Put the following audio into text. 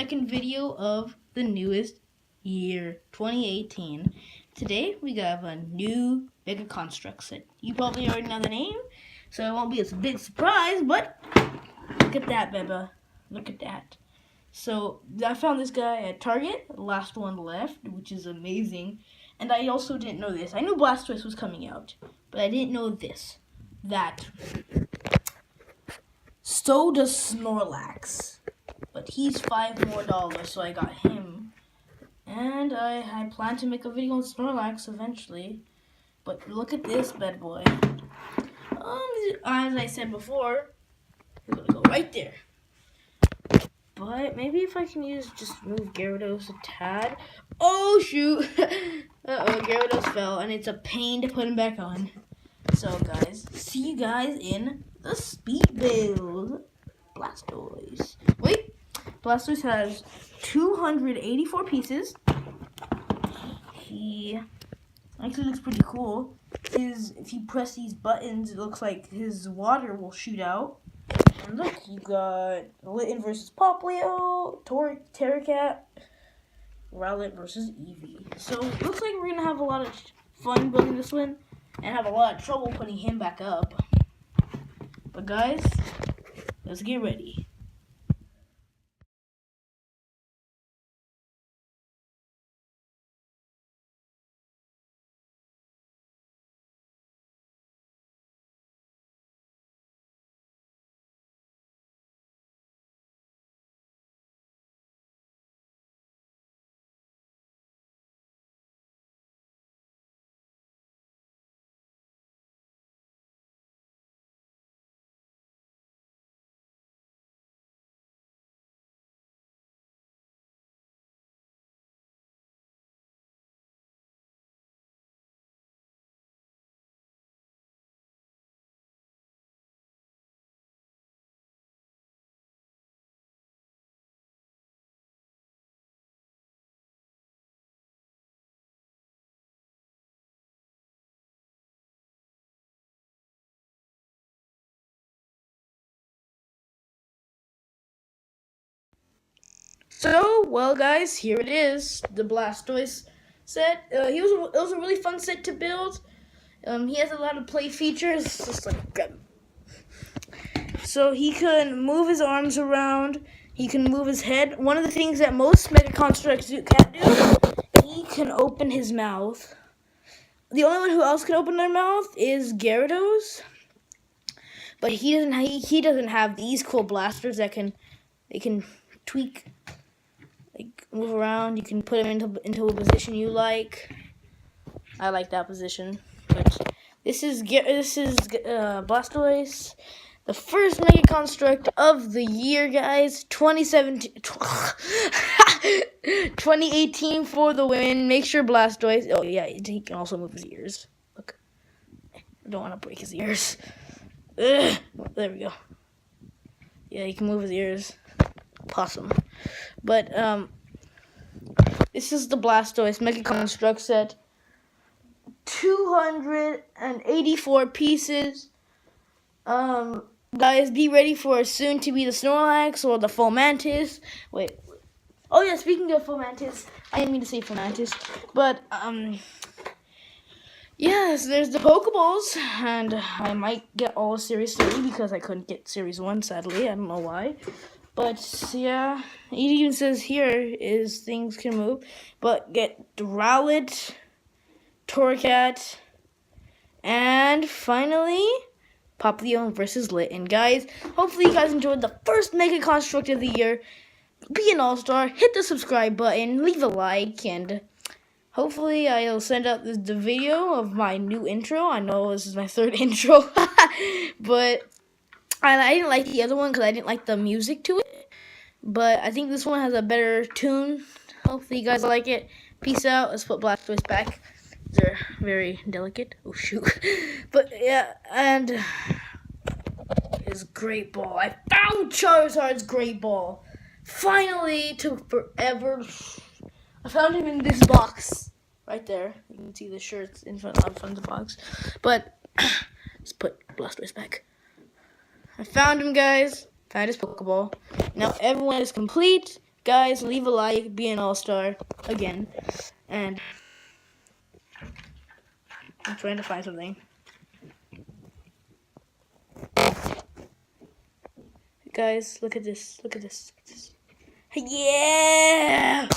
second video of the newest year, 2018. Today we got a new Mega Construx set. You probably already know the name, so it won't be a big surprise, but look at that, Beba. Look at that. So I found this guy at Target, the last one left, which is amazing. And I also didn't know this. I knew Blastoise was coming out, but I didn't know this. That so does Snorlax, but he's $5 more, so I got him. And I plan to make a video on Snorlax eventually. But look at this bad boy. As I said before, he's gonna go right there. But maybe if I can just move Gyarados a tad. Oh shoot! Uh-oh, Gyarados fell, and it's a pain to put him back on. So guys, see you guys in the speed build. Blastoise. Wait, Blastoise has 284 pieces. He actually looks pretty cool. If you press these buttons, it looks like his water will shoot out. And look, you got Litten versus Poplio, Terracat, Rowlet versus Eevee. So it looks like we're gonna have a lot of fun building this one, and have a lot of trouble putting him back up. But guys, let's get ready. So, well guys, here it is, the Blastoise set. It was a really fun set to build. He has a lot of play features, just like grab. So he can move his arms around, he can move his head. One of the things that most Mega Constructs can't do, he can open his mouth. The only one who else can open their mouth is Gyarados. But he doesn't have these cool blasters that they can tweak, like move around. You can put him into a position you like. I like that position. But this is Blastoise, the first Mega Construct of the year, guys. 2018 for the win. Make sure Blastoise. Oh yeah, he can also move his ears. Look, I don't want to break his ears. Ugh. There we go. Yeah, he can move his ears. Possum. But this is the Blastoise Mega Construct set. 284 pieces. Guys, be ready for soon to be the Snorlax or the Fomantis. Wait. Oh yeah, speaking of Fomantis, I didn't mean to say Fomantis, but yes, there's the Pokeballs, and I might get all of Series 3 because I couldn't get Series 1, sadly. I don't know why. But yeah, it even says here is things can move. But get Rowlet, Torracat, and finally, Poplio versus Litten. Guys, hopefully you guys enjoyed the first Mega Construct of the year. Be an all-star, hit the subscribe button, leave a like, and hopefully I'll send out the video of my new intro. I know this is my third intro, but I didn't like the other one because I didn't like the music to it. But I think this one has a better tune. Hopefully you guys like it. Peace out. Let's put Blastoise back. They're very delicate. Oh shoot. But yeah, and his Great Ball. I found Charizard's Great Ball. Finally, took forever. I found him in this box right there. You can see the shirts in front of the box. But let's put Blastoise back. I found him, guys. Found his Pokeball. Now everyone is complete. Guys, leave a like, be an all-star again. And I'm trying to find something. Guys, look at this. Look at this. Look at this. Yeah!